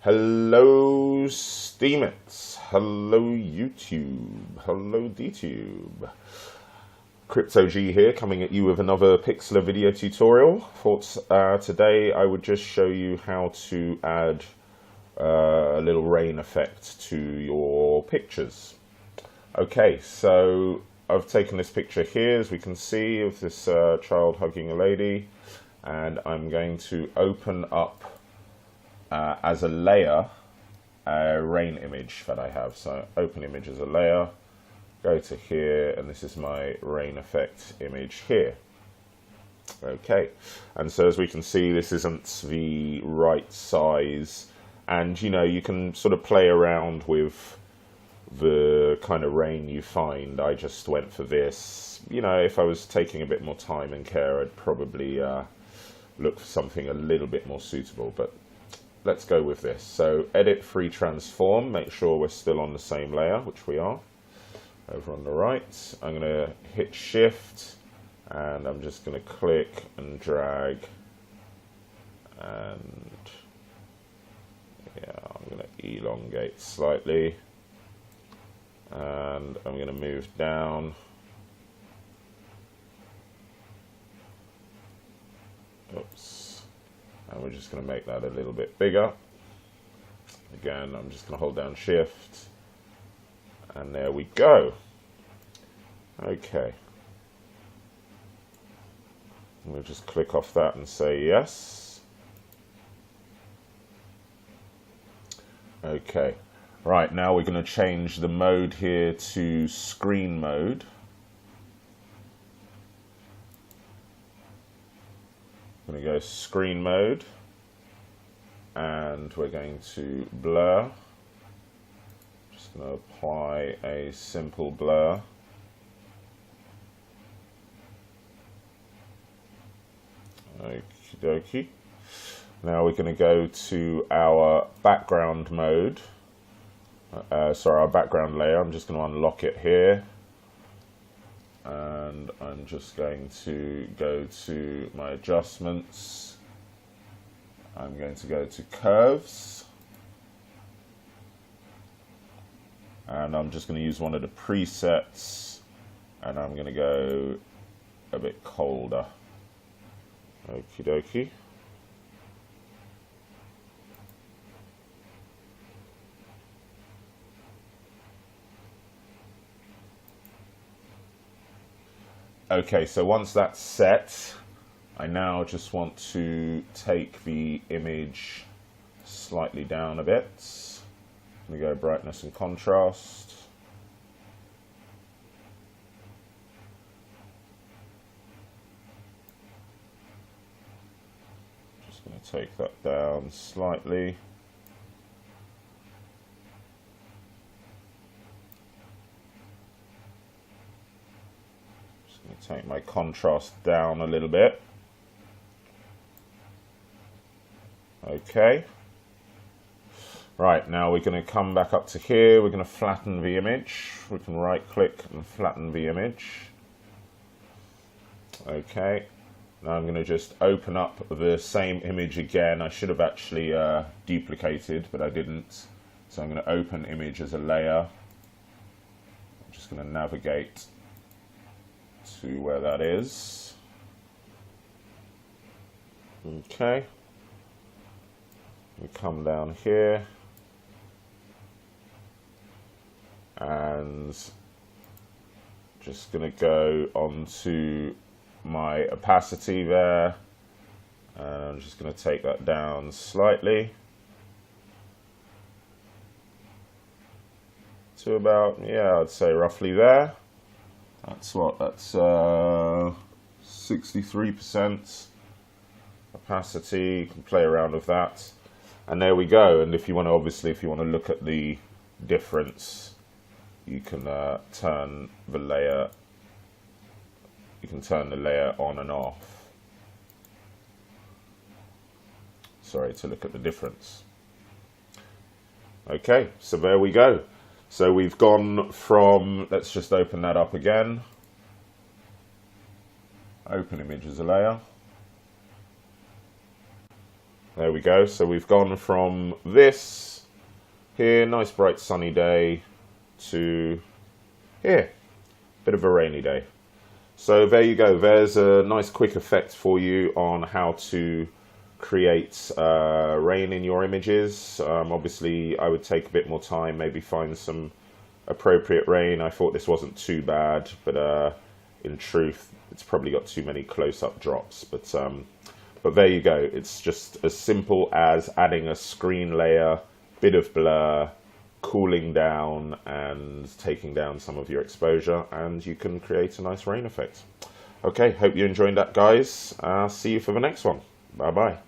Hello Steemits, hello YouTube, hello DTube. CryptoG here, coming at you with another Pixlr video tutorial. Thought today I would just show you how to add a little rain effect to your pictures. Okay, so I've taken this picture here, as we can see, of this child hugging a lady, and I'm going to open up as a layer a rain image that I have. So open image as a layer, go to here, and this is my rain effect image here. Okay, and so as we can see, this isn't the right size, and you know, you can sort of play around with the kind of rain you find. I just went for this. You know, if I was taking a bit more time and care, I'd probably look for something a little bit more suitable, but let's go with this. So edit free transform, make sure we're still on the same layer, which we are. Over on the right, I'm going to hit shift, and I'm just going to click and drag, and yeah, I'm going to elongate slightly, and I'm going to move down. Oops. And we're just going to make that a little bit bigger. Again, I'm just going to hold down shift, and there we go. Okay. We'll just click off that and say yes. Okay. Right, now we're going to change the mode here to screen mode. I'm going to go screen mode, and we're going to blur. Just going to apply a simple blur. Okie dokie. Now we're going to go to our background mode. Our background layer. I'm just going to unlock it here. And I'm just going to go to my adjustments. I'm going to go to curves, and I'm just going to use one of the presets, and I'm going to go a bit colder. Okie dokie. Okay, so once that's set, I now just want to take the image slightly down a bit. I'm going to go brightness and contrast. Just going to take that down slightly. Take my contrast down a little bit. Okay. Right, now we're going to come back up to here. We're going to flatten the image. We can right click and flatten the image. Okay. Now I'm going to just open up the same image again. I should have actually duplicated, but I didn't. So I'm going to open image as a layer. I'm just going to navigate to where that is. Okay. We come down here, and just going to go onto my opacity there, and I'm just going to take that down slightly to about, yeah, I'd say roughly there. That's what, that's 63% opacity. You can play around with that. And there we go. And if you want to, obviously, if you want to look at the difference, you can turn the layer on and off. Sorry, to look at the difference. Okay, so there we go. So we've gone from, let's just open that up again. Open image as a layer. There we go. So we've gone from this here, nice bright sunny day, to here, bit of a rainy day. So there you go. There's a nice quick effect for you on how to create rain in your images. Obviously, I would take a bit more time, maybe find some appropriate rain. I thought this wasn't too bad, but in truth, it's probably got too many close-up drops. But there you go. It's just as simple as adding a screen layer, bit of blur, cooling down and taking down some of your exposure, and you can create a nice rain effect. Okay, hope you enjoyed that, guys. See you for the next one. Bye bye.